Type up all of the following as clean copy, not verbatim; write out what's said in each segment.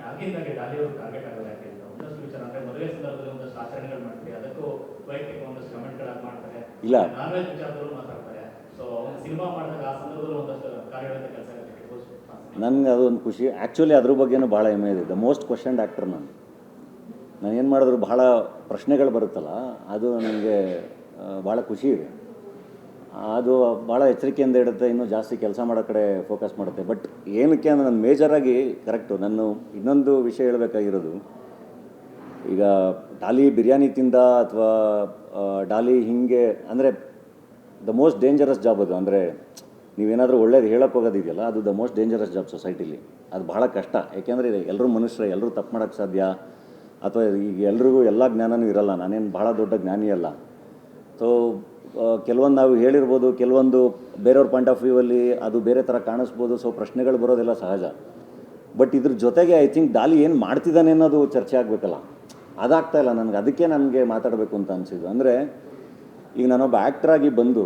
ಆಗಿಂದಾಗೆ ಡಾಲಿ ಅವರು ಟಾರ್ಗೆಟ್ ಆಗೋದು ಯಾಕೆ ಅಂತ ಒಂದಷ್ಟು ವಿಚಾರ ಅಂದರೆ ಮದುವೆ ಸಂದರ್ಭದಲ್ಲಿ ಒಂದಷ್ಟು ಆಚರಣೆಗಳು ಮಾಡ್ತೀವಿ, ಅದಕ್ಕೂ ವೈಯಕ್ತಿಕ ಒಂದಷ್ಟು ಕಮೆಂಟ್ಗಳಾಗಿ ಮಾಡ್ತಾರೆ, ಇಲ್ಲ ನಾನ್ ವೆಜ್ ವಿಚಾರದಲ್ಲೂ ಮಾತಾಡ್ತಾರೆ. ಸೊ ಒಂದು ಸಿನಿಮಾ ಮಾಡಿದಾಗ ಆ ಸಂದರ್ಭದಲ್ಲಿ ಒಂದಷ್ಟು ಕಾರ್ಯಗಳಿಂದ ಕೆಲಸ ಆಗುತ್ತೆ. ನನಗೆ ಅದೊಂದು ಖುಷಿ. ಆ್ಯಕ್ಚುಲಿ ಅದ್ರ ಬಗ್ಗೆನೂ ಭಾಳ ಹೆಮ್ಮೆ ಇದೆ. ದ ಮೋಸ್ಟ್ ಕ್ವಶನ್ಡ್ ಆ್ಯಕ್ಟರ್ ನಾನು ಏನು ಮಾಡಿದ್ರು ಭಾಳ ಪ್ರಶ್ನೆಗಳು ಬರುತ್ತಲ್ಲ, ಅದು ನನಗೆ ಭಾಳ ಖುಷಿ ಇದೆ. ಅದು ಭಾಳ ಎಚ್ಚರಿಕೆಯಿಂದ ಇಡುತ್ತೆ, ಇನ್ನೂ ಜಾಸ್ತಿ ಕೆಲಸ ಮಾಡೋ ಕಡೆ ಫೋಕಸ್ ಮಾಡುತ್ತೆ. ಬಟ್ ಏನಕ್ಕೆ ಅಂದರೆ ನಾನು ಮೇಜರಾಗಿ ಕರೆಕ್ಟು ನಾನು ಇನ್ನೊಂದು ವಿಷಯ ಹೇಳಬೇಕಾಗಿರೋದು, ಈಗ ಡಾಲಿ ಬಿರಿಯಾನಿ ತಿಂದ ಅಥವಾ ಡಾಲಿ ಹಿಂಗೆ ಅಂದರೆ ದ ಮೋಸ್ಟ್ ಡೇಂಜರಸ್ ಜಾಬ್ ಅದು. ಅಂದರೆ ನೀವೇನಾದರೂ ಒಳ್ಳೇದು ಹೇಳಕ್ಕೆ ಹೋಗೋದಿದೆಯಲ್ಲ, ಅದು ದ ಮೋಸ್ಟ್ ಡೇಂಜರಸ್ ಜಾಬ್ ಸೊಸೈಟಿಲಿ. ಅದು ಭಾಳ ಕಷ್ಟ. ಯಾಕೆಂದರೆ ಎಲ್ಲರೂ ಮನುಷ್ಯರೇ, ಎಲ್ಲರೂ ತಪ್ಪು ಮಾಡೋಕ್ಕೆ ಸಾಧ್ಯ, ಅಥವಾ ಈಗ ಎಲ್ರಿಗೂ ಎಲ್ಲ ಜ್ಞಾನವೂ ಇರಲ್ಲ. ನಾನೇನು ಭಾಳ ದೊಡ್ಡ ಜ್ಞಾನಿ ಅಲ್ಲ. ಸೊ ಕೆಲವೊಂದು ನಾವು ಹೇಳಿರ್ಬೋದು, ಕೆಲವೊಂದು ಬೇರೆಯವ್ರ ಪಾಯಿಂಟ್ ಆಫ್ ವ್ಯೂವಲ್ಲಿ ಅದು ಬೇರೆ ಥರ ಕಾಣಿಸ್ಬೋದು. ಸೊ ಪ್ರಶ್ನೆಗಳು ಬರೋದೆಲ್ಲ ಸಹಜ. ಬಟ್ ಇದ್ರ ಜೊತೆಗೆ ಐ ಥಿಂಕ್ ಡಾಲಿ ಏನು ಮಾಡ್ತಿದ್ದಾನೆ ಅನ್ನೋದು ಚರ್ಚೆ ಆಗಬೇಕಲ್ಲ, ಅದಾಗ್ತಾಯಿಲ್ಲ ನನಗೆ. ಅದಕ್ಕೆ ನನಗೆ ಮಾತಾಡಬೇಕು ಅಂತ ಅನಿಸಿದ್ದು. ಅಂದರೆ ಈಗ ನಾನೊಬ್ಬ ಆ್ಯಕ್ಟ್ರಾಗಿ ಬಂದು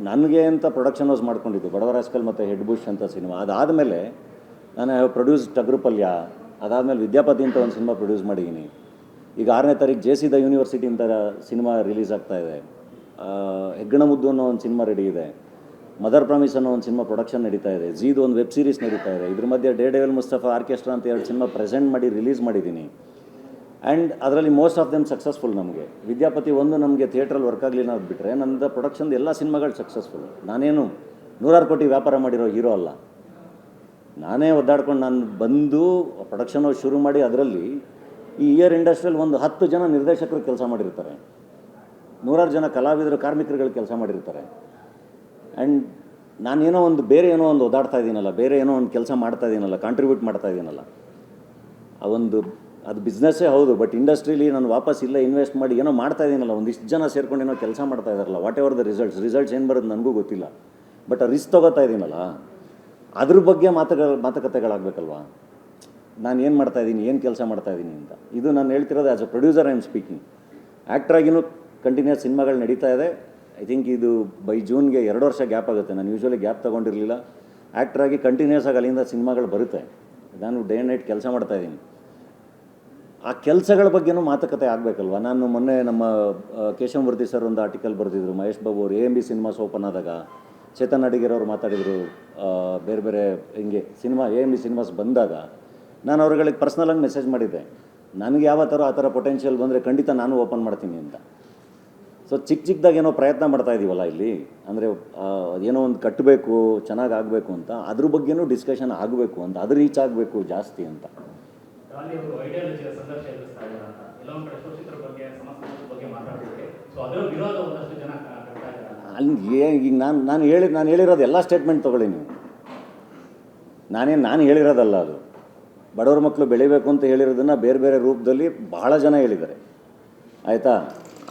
ನನಗೆ ಅಂತ ಪ್ರೊಡಕ್ಷನ್ ಹೌಸ್ ಮಾಡ್ಕೊಂಡಿದ್ದು ಬಡವರ ರಾಸ್ಕಲ್ ಮತ್ತು ಹೆಡ್ ಬುಷ್ ಅಂತ ಸಿನಿಮಾ. ಅದಾದಮೇಲೆ ನಾನು ಪ್ರೊಡ್ಯೂಸ್ ಟಗರುಪಲ್ಯ, ಅದಾದಮೇಲೆ ವಿದ್ಯಾಪತಿ ಅಂತ ಒಂದು ಸಿನಿಮಾ ಪ್ರೊಡ್ಯೂಸ್ ಮಾಡಿದ್ದೀನಿ. ಈಗ 6ನೇ ತಾರೀಕು JC ದ ಯೂನಿವರ್ಸಿಟಿ ಅಂತ ಸಿನಿಮಾ ರಿಲೀಸ್ ಆಗ್ತಾಯಿದೆ. ಹೆಗ್ಗಣ ಮುದ್ದು ಅನ್ನೋ ಒಂದು ಸಿನಿಮಾ ರೆಡಿ ಇದೆ. ಮದರ್ ಪ್ರಾಮಿಸ್ ಅನ್ನೋ ಒಂದು ಸಿನಿಮಾ ಪ್ರೊಡಕ್ಷನ್ ನಡೀತಾ ಇದೆ. ಝೀದು ಒಂದು ವೆಬ್ ಸೀರೀಸ್ ನಡೀತಾ ಇದೆ. ಇದ್ರ ಮಧ್ಯೆ ಡೇ ಡೆವಿಲ್ ಮುಸ್ತಫಾ ಆರ್ಕೆಸ್ಟ್ರಾ ಅಂತ 2 ಸಿನಿಮಾ ಪ್ರೆಸೆಂಟ್ ಮಾಡಿ ರಿಲೀಸ್ ಮಾಡಿದ್ದೀನಿ. ಆ್ಯಂಡ್ ಅದರಲ್ಲಿ ಮೋಸ್ಟ್ ಆಫ್ ದೆಮ್ ಸಕ್ಸಸ್ಫುಲ್. ನಮಗೆ ವಿದ್ಯಾಪತಿ ಒಂದು ನಮಗೆ ಥಿಯೇಟ್ರಲ್ಲಿ ವರ್ಕ್ ಆಗಲಿಲ್ಲ ಅಂತ ಬಿಟ್ಟರೆ ನನ್ನದು ಪ್ರೊಡಕ್ಷನ್ದು ಎಲ್ಲ ಸಿನಿಮಾಗಳು ಸಕ್ಸಸ್ಫುಲ್. ನಾನೇನು 100 ಕೋಟಿ ವ್ಯಾಪಾರ ಮಾಡಿರೋ ಹೀರೋ ಅಲ್ಲ. ನಾನೇ ಒದ್ದಾಡ್ಕೊಂಡು ನಾನು ಬಂದು ಪ್ರೊಡಕ್ಷನ್ ಹೌಸ್ ಶುರು ಮಾಡಿ ಅದರಲ್ಲಿ ಈ ಇಯರ್ ಇಂಡಸ್ಟ್ರಿಯಲ್ಲಿ ಒಂದು 10 ಜನ ನಿರ್ದೇಶಕರು ಕೆಲಸ ಮಾಡಿರ್ತಾರೆ, 100 ಜನ ಕಲಾವಿದರು ಕಾರ್ಮಿಕರುಗಳು ಕೆಲಸ ಮಾಡಿರ್ತಾರೆ. ಆ್ಯಂಡ್ ನಾನೇನೋ ಒಂದು ಬೇರೆ ಏನೋ ಒಂದು ಓದಾಡ್ತಾ ಇದ್ದೀನಲ್ಲ, ಬೇರೆ ಏನೋ ಒಂದು ಕೆಲಸ ಮಾಡ್ತಾ ಇದ್ದೀನಲ್ಲ, ಕಾಂಟ್ರಿಬ್ಯೂಟ್ ಮಾಡ್ತಾ ಇದ್ದೀನಲ್ಲ, ಅದು ಬಿಸ್ನೆಸ್ಸೇ ಹೌದು. ಬಟ್ ಇಂಡಸ್ಟ್ರೀಲಿ ನಾನು ವಾಪಸ್ ಇಲ್ಲ ಇನ್ವೆಸ್ಟ್ ಮಾಡಿ ಏನೋ ಮಾಡ್ತಾ ಇದ್ದೀನಲ್ಲ, ಒಂದಿಷ್ಟು ಜನ ಸೇರ್ಕೊಂಡು ಏನೋ ಕೆಲಸ ಮಾಡ್ತಾ ಇದ್ದಾರಲ್ಲ, ವಾಟ್ ಎವರ್ ದ ರಿಸಲ್ಟ್ಸ್ ಏನು ಬರೋದು ನನಗೂ ಗೊತ್ತಿಲ್ಲ. ಬಟ್ ಆ ರಿಸ್ಕ್ ತೊಗೋತಾ ಇದ್ದೀನಲ್ಲ, ಅದ್ರ ಬಗ್ಗೆ ಮಾತುಕತೆಗಳಾಗಬೇಕಲ್ವಾ. ನಾನು ಏನು ಮಾಡ್ತಾಯಿದ್ದೀನಿ, ಏನು ಕೆಲಸ ಮಾಡ್ತಾಯಿದ್ದೀನಿ ಅಂತ. ಇದು ನಾನು ಹೇಳ್ತಿರೋದು as a producer I am speaking. ಆ್ಯಕ್ಟ್ರಾಗಿನೂ ಕಂಟಿನ್ಯೂಸ್ ಸಿನಿಮಾಗಳು ನಡೀತಾ ಇದೆ. ಐ ಥಿಂಕ್ ಇದು ಬೈ ಜೂನ್ಗೆ 2 ವರ್ಷ ಗ್ಯಾಪ್ ಆಗುತ್ತೆ. ನಾನು ಯೂಶ್ವಲಿ ಗ್ಯಾಪ್ ತೊಗೊಂಡಿರಲಿಲ್ಲ. ಆ್ಯಕ್ಟ್ರಾಗಿ ಕಂಟಿನ್ಯೂಸ್ ಆಗಿ ಅಲ್ಲಿಂದ ಸಿನಿಮಾಗಳು ಬರುತ್ತೆ. ನಾನು ಡೇ ಆ್ಯಂಡ್ ನೈಟ್ ಕೆಲಸ ಮಾಡ್ತಾಯಿದ್ದೀನಿ. ಆ ಕೆಲಸಗಳ ಬಗ್ಗೆನೂ ಮಾತುಕತೆ ಆಗಬೇಕಲ್ವ. ನಾನು ಮೊನ್ನೆ ನಮ್ಮ ಕೇಶವಮೂರ್ತಿ ಸರ್ ಒಂದು ಆರ್ಟಿಕಲ್ ಬರೆದಿದ್ರು. ಮಹೇಶ್ ಬಾಬು ಅವರು AMB ಸಿನಿಮಾಸ್ ಓಪನ್ ಆದಾಗ ಚೇತನ್ ಅಡಿಗೇರ್ ಅವರು ಮಾತಾಡಿದರು. ಬೇರೆ ಬೇರೆ ಹಿಂಗೆ ಸಿನಿಮಾ AMB ಸಿನಿಮಾಸ್ ಬಂದಾಗ ನಾನು ಅವ್ರುಗಳಿಗೆ ಪರ್ಸ್ನಲಾಗಿ ಮೆಸೇಜ್ ಮಾಡಿದ್ದೆ, ನನಗೆ ಯಾವ ಥರ ಆ ಥರ ಪೊಟೆನ್ಷಿಯಲ್ ಬಂದರೆ ಖಂಡಿತ ನಾನು ಓಪನ್ ಮಾಡ್ತೀನಿ ಅಂತ. ಸೊ ಚಿಕ್ಕದಾಗಿ ಏನೋ ಪ್ರಯತ್ನ ಮಾಡ್ತಾ ಇದ್ದೀವಲ್ಲ ಇಲ್ಲಿ, ಅಂದರೆ ಏನೋ ಒಂದು ಕಟ್ಟಬೇಕು, ಚೆನ್ನಾಗಿ ಆಗಬೇಕು ಅಂತ, ಅದ್ರ ಬಗ್ಗೆನೂ ಡಿಸ್ಕಷನ್ ಆಗಬೇಕು ಅಂತ, ಅದು ರೀಚ್ ಆಗಬೇಕು ಜಾಸ್ತಿ ಅಂತ. ಅಲ್ಲಿ ಈಗ ನಾನು ಹೇಳಿರೋದು ಎಲ್ಲ ಸ್ಟೇಟ್ಮೆಂಟ್ ತೊಗೊಳ್ಳಿ ನೀವು. ನಾನು ಹೇಳಿರೋದಲ್ಲ ಅದು. ಬಡವ್ರ ಮಕ್ಕಳು ಬೆಳಿಬೇಕು ಅಂತ ಹೇಳಿರೋದನ್ನು ಬೇರೆ ಬೇರೆ ರೂಪದಲ್ಲಿ ಬಹಳ ಜನ ಹೇಳಿದ್ದಾರೆ, ಆಯಿತಾ.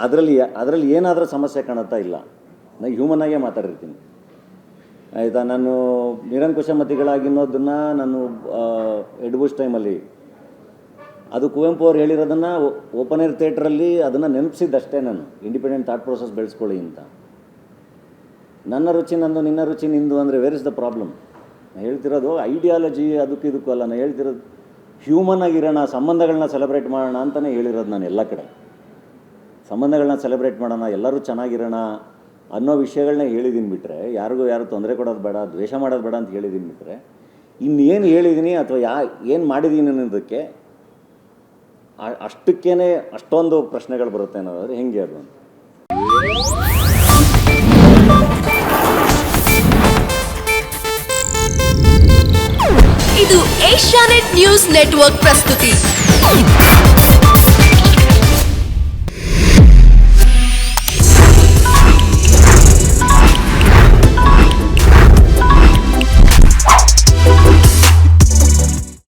ಅದರಲ್ಲಿ ಏನಾದರೂ ಸಮಸ್ಯೆ ಕಾಣುತ್ತಾ ಇಲ್ಲ. ನಾನು ಹ್ಯೂಮನ್ನಾಗೇ ಮಾತಾಡಿರ್ತೀನಿ, ಆಯಿತಾ. ನಾನು ನಿರಂಕುಶಮತಿಗಳಾಗಿನ್ನೋದನ್ನು ನಾನು ಹೆಡ್ ಬುಷ್ ಟೈಮಲ್ಲಿ ಅದು ಕುವೆಂಪು ಅವ್ರು ಹೇಳಿರೋದನ್ನು ಓಪನ್ ಏರ್ ಥಿಯೇಟ್ರಲ್ಲಿ ಅದನ್ನು ನೆನಪಿಸಿದ್ದಷ್ಟೇ. ನಾನು ಇಂಡಿಪೆಂಡೆಂಟ್ ಥಾಟ್ ಪ್ರೋಸೆಸ್ ಬೆಳೆಸ್ಕೊಳ್ಳಿ ಅಂತ. ನನ್ನ ರುಚಿ ನಂದು, ನಿನ್ನ ರುಚಿ ನಿಂದು ಅಂದರೆ ವೇರ್ ಇಸ್ ದ ಪ್ರಾಬ್ಲಮ್? ನಾನು ಹೇಳ್ತಿರೋದು ಐಡಿಯಾಲಜಿ ಅದಕ್ಕೂ ಇದಕ್ಕೂ ಅಲ್ಲ. ನಾನು ಹೇಳ್ತಿರೋದು ಹ್ಯೂಮನ್ ಆಗಿರೋಣ, ಸಂಬಂಧಗಳನ್ನ ಸೆಲೆಬ್ರೇಟ್ ಮಾಡೋಣ ಅಂತಲೇ ಹೇಳಿರೋದು ನಾನು ಎಲ್ಲ ಕಡೆ. ಸಂಬಂಧಗಳನ್ನ ಸೆಲೆಬ್ರೇಟ್ ಮಾಡೋಣ, ಎಲ್ಲರೂ ಚೆನ್ನಾಗಿರೋಣ ಅನ್ನೋ ವಿಷಯಗಳನ್ನ ಹೇಳಿದ್ದೀನಿ ಬಿಟ್ಟರೆ, ಯಾರು ತೊಂದರೆ ಕೊಡೋದು ಬೇಡ, ದ್ವೇಷ ಮಾಡೋದು ಬೇಡ ಅಂತ ಹೇಳಿದ್ದೀನಿ ಬಿಟ್ಟರೆ, ಇನ್ನೇನು ಹೇಳಿದ್ದೀನಿ ಅಥವಾ ಏನು ಮಾಡಿದ್ದೀನಿ ಅನ್ನೋದಕ್ಕೆ ಅಷ್ಟಕ್ಕೇ ಅಷ್ಟೊಂದು ಪ್ರಶ್ನೆಗಳು ಬರುತ್ತೆ ಅನ್ನೋದಾದರೆ ಹೆಂಗೆ ಅದು ಅಂತ. ಇದು ಏಷ್ಯಾನೆಟ್ ನ್ಯೂಸ್ ನೆಟ್ವರ್ಕ್ ಪ್ರಸ್ತುತಿ.